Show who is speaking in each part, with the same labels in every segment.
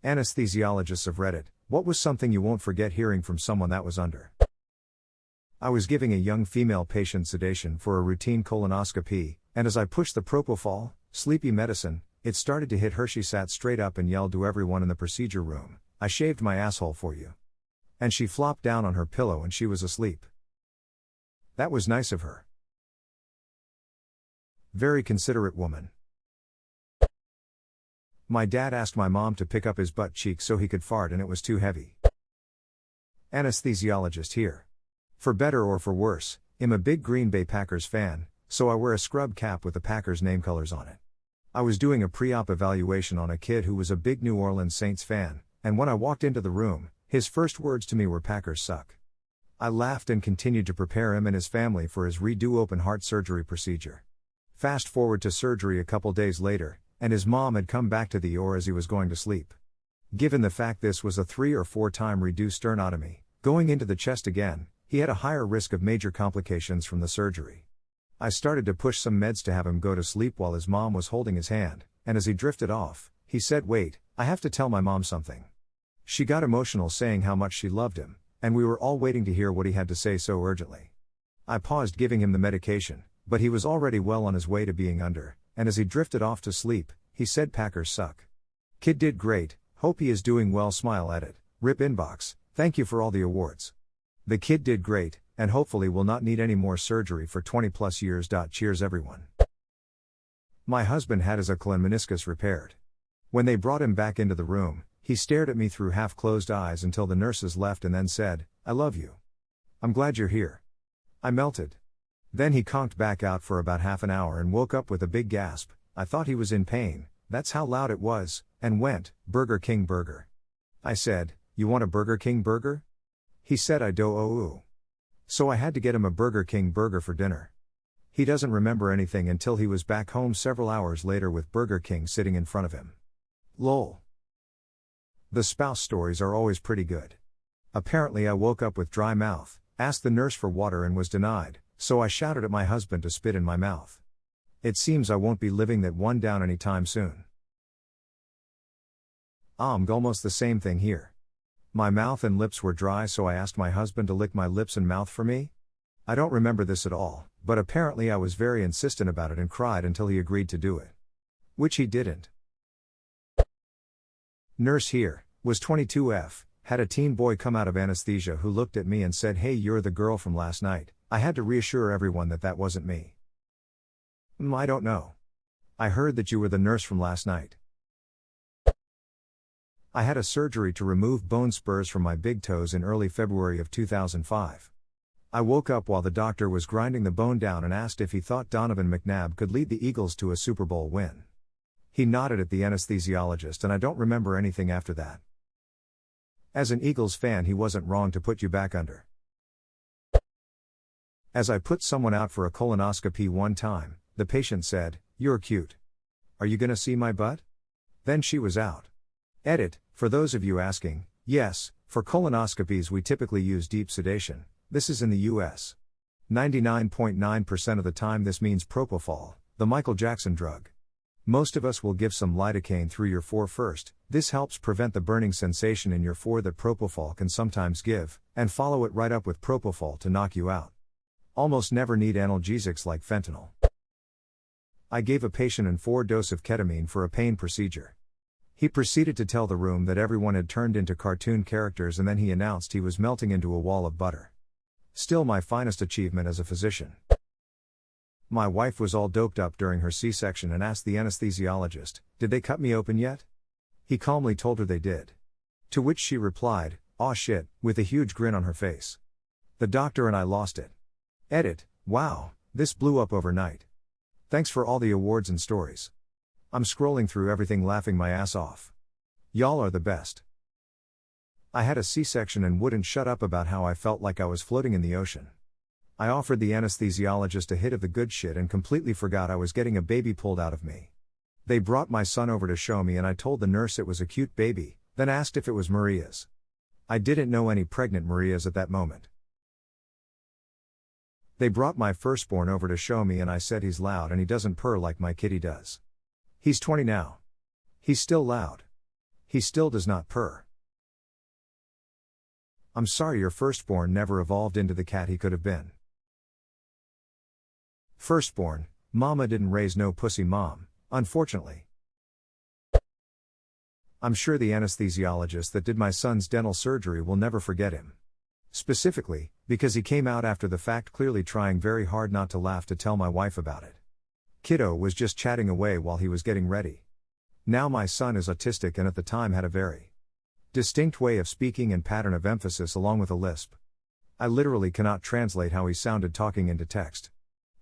Speaker 1: Anesthesiologists of Reddit, what was something you won't forget hearing from someone that was under? I was giving a young female patient sedation for a routine colonoscopy, and as I pushed the propofol, sleepy medicine, it started to hit her. She sat straight up and yelled to everyone in the procedure room, "I shaved my asshole for you." And she flopped down on her pillow and she was asleep. That was nice of her. Very considerate woman. My dad asked my mom to pick up his butt cheek so he could fart and it was too heavy. Anesthesiologist here. For better or for worse, I'm a big Green Bay Packers fan, so I wear a scrub cap with the Packers name colors on it. I was doing a pre-op evaluation on a kid who was a big New Orleans Saints fan, and when I walked into the room, his first words to me were "Packers suck." I laughed and continued to prepare him and his family for his redo open heart surgery procedure. Fast forward to surgery a couple days later, and his mom had come back to the OR as he was going to sleep. Given the fact this was a 3 or 4 time redo sternotomy, going into the chest again, he had a higher risk of major complications from the surgery. I started to push some meds to have him go to sleep while his mom was holding his hand, and as he drifted off, he said, "Wait, I have to tell my mom something." She got emotional saying how much she loved him, and we were all waiting to hear what he had to say so urgently. I paused giving him the medication, but he was already well on his way to being under, and as he drifted off to sleep, he said, "Packers suck. Kid did great, hope he is doing well, smile at it, rip inbox, thank you for all the awards. The kid did great, and hopefully will not need any more surgery for 20 plus years. Cheers everyone." My husband had his ACL and meniscus repaired. When they brought him back into the room, he stared at me through half-closed eyes until the nurses left and then said, "I love you. I'm glad you're here." I melted. Then he conked back out for about half an hour and woke up with a big gasp. I thought he was in pain, that's how loud it was, and went, "Burger King burger." I said, "You want a Burger King burger?" He said, "I do." So I had to get him a Burger King burger for dinner. He doesn't remember anything until he was back home several hours later with Burger King sitting in front of him. Lol. The spouse stories are always pretty good. Apparently I woke up with dry mouth, asked the nurse for water and was denied, so I shouted at my husband to spit in my mouth. It seems I won't be living that one down anytime soon. Almost the same thing here. My mouth and lips were dry, so I asked my husband to lick my lips and mouth for me. I don't remember this at all, but apparently I was very insistent about it and cried until he agreed to do it. Which he didn't. Nurse here, was 22F, had a teen boy come out of anesthesia who looked at me and said, "Hey, you're the girl from last night." I had to reassure everyone that that wasn't me. I don't know. I heard that you were the nurse from last night. I had a surgery to remove bone spurs from my big toes in early February of 2005. I woke up while the doctor was grinding the bone down and asked if he thought Donovan McNabb could lead the Eagles to a Super Bowl win. He nodded at the anesthesiologist and I don't remember anything after that. As an Eagles fan, he wasn't wrong to put you back under. As I put someone out for a colonoscopy one time, the patient said, "You're cute. Are you gonna see my butt?" Then she was out. Edit, for those of you asking, yes, for colonoscopies we typically use deep sedation. This is in the US. 99.9% of the time this means propofol, the Michael Jackson drug. Most of us will give some lidocaine through your 4 first, this helps prevent the burning sensation in your 4 that propofol can sometimes give, and follow it right up with propofol to knock you out. Almost never need analgesics like fentanyl. I gave a patient an 4 dose of ketamine for a pain procedure. He proceeded to tell the room that everyone had turned into cartoon characters and then he announced he was melting into a wall of butter. Still my finest achievement as a physician. My wife was all doped up during her C-section and asked the anesthesiologist, "Did they cut me open yet?" He calmly told her they did. To which she replied, "Aw shit," with a huge grin on her face. The doctor and I lost it. Edit, wow, this blew up overnight. Thanks for all the awards and stories. I'm scrolling through everything laughing my ass off. Y'all are the best. I had a C-section and wouldn't shut up about how I felt like I was floating in the ocean. I offered the anesthesiologist a hit of the good shit and completely forgot I was getting a baby pulled out of me. They brought my son over to show me and I told the nurse it was a cute baby, then asked if it was Maria's. I didn't know any pregnant Marias at that moment. They brought my firstborn over to show me and I said he's loud and he doesn't purr like my kitty does. He's 20 now. He's still loud. He still does not purr. I'm sorry your firstborn never evolved into the cat he could have been. Firstborn, mama didn't raise no pussy mom, unfortunately. I'm sure the anesthesiologist that did my son's dental surgery will never forget him. Specifically, because he came out after the fact clearly trying very hard not to laugh to tell my wife about it. Kiddo was just chatting away while he was getting ready. Now my son is autistic and at the time had a very distinct way of speaking and pattern of emphasis along with a lisp. I literally cannot translate how he sounded talking into text.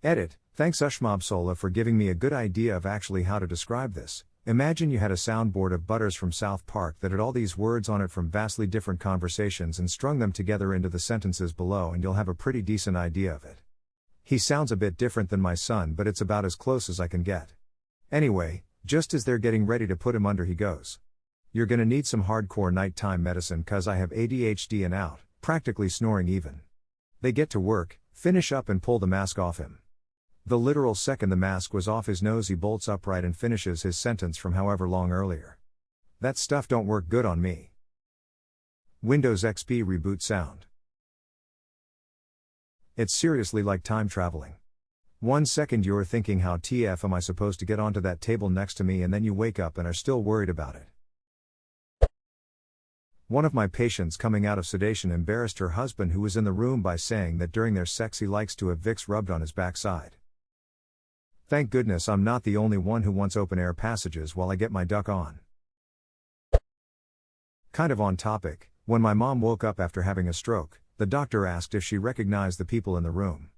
Speaker 1: Edit, thanks Ushmobsola for giving me a good idea of actually how to describe this. Imagine you had a soundboard of Butters from South Park that had all these words on it from vastly different conversations and strung them together into the sentences below and you'll have a pretty decent idea of it. He sounds a bit different than my son but it's about as close as I can get. Anyway, just as they're getting ready to put him under he goes. You're gonna need some hardcore nighttime medicine cause I have ADHD and out, practically snoring even. They get to work, finish up and pull the mask off him. The literal second the mask was off his nose he bolts upright and finishes his sentence from however long earlier. That stuff don't work good on me. Windows XP reboot sound. It's seriously like time traveling. 1 second you're thinking how TF am I supposed to get onto that table next to me and then you wake up and are still worried about it. One of my patients coming out of sedation embarrassed her husband who was in the room by saying that during their sex he likes to have Vicks rubbed on his backside. Thank goodness I'm not the only one who wants open air passages while I get my duck on. Kind of on topic, when my mom woke up after having a stroke, the doctor asked if she recognized the people in the room.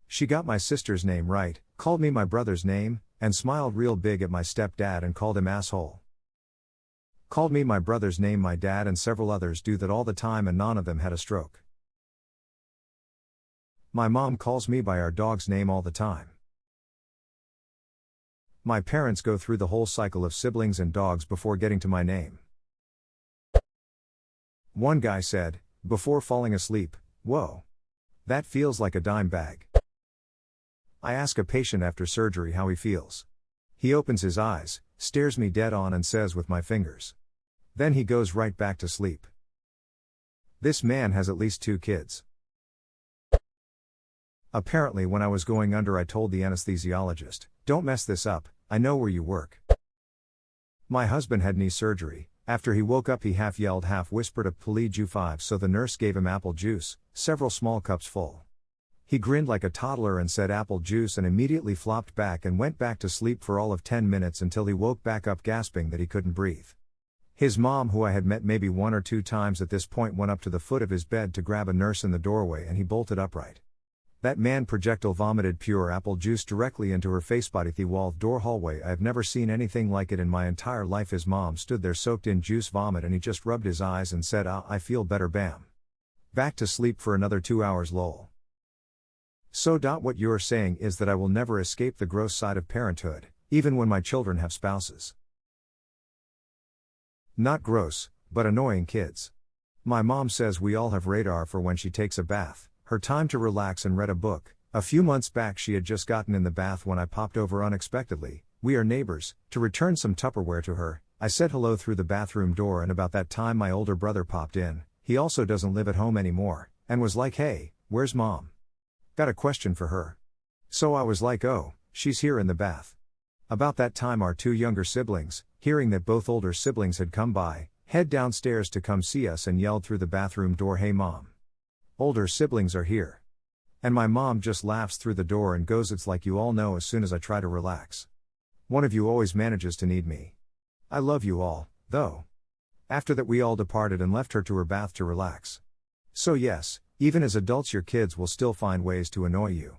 Speaker 1: She got my sister's name right, called me my brother's name, and smiled real big at my stepdad and called him asshole. Called me my brother's name. My dad and several others do that all the time and none of them had a stroke. My mom calls me by our dog's name all the time. My parents go through the whole cycle of siblings and dogs before getting to my name. One guy said, before falling asleep, "Whoa. That feels like a dime bag." I ask a patient after surgery how he feels. He opens his eyes, stares me dead on and says with my fingers. Then he goes right back to sleep. This man has at least 2 kids. Apparently when I was going under I told the anesthesiologist, "Don't mess this up, I know where you work." My husband had knee surgery. After he woke up he half yelled half whispered a "Please you 5" so the nurse gave him apple juice, several small cups full. He grinned like a toddler and said apple juice and immediately flopped back and went back to sleep for all of 10 minutes until he woke back up gasping that he couldn't breathe. His mom, who I had met maybe 1 or 2 times at this point, went up to the foot of his bed to grab a nurse in the doorway and he bolted upright. That man projectile vomited pure apple juice directly into her face body the wall door hallway. I have never seen anything like it in my entire life. His mom stood there soaked in juice vomit and he just rubbed his eyes and said, "Ah, I feel better, bam." Back to sleep for another 2 hours lol. So. What you're saying is that I will never escape the gross side of parenthood, even when my children have spouses. Not gross, but annoying kids. My mom says we all have radar for when she takes a bath, her time to relax and read a book. A few months back she had just gotten in the bath when I popped over unexpectedly. We are neighbors, to return some Tupperware to her. I said hello through the bathroom door and about that time my older brother popped in. He also doesn't live at home anymore, and was like, "Hey, where's mom? Got a question for her." So I was like, "Oh, she's here in the bath." About that time our 2 younger siblings, hearing that both older siblings had come by, head downstairs to come see us and yelled through the bathroom door, "Hey mom. Older siblings are here." And my mom just laughs through the door and goes, "It's like you all know as soon as I try to relax. One of you always manages to need me. I love you all, though." After that we all departed and left her to her bath to relax. So yes, even as adults your kids will still find ways to annoy you.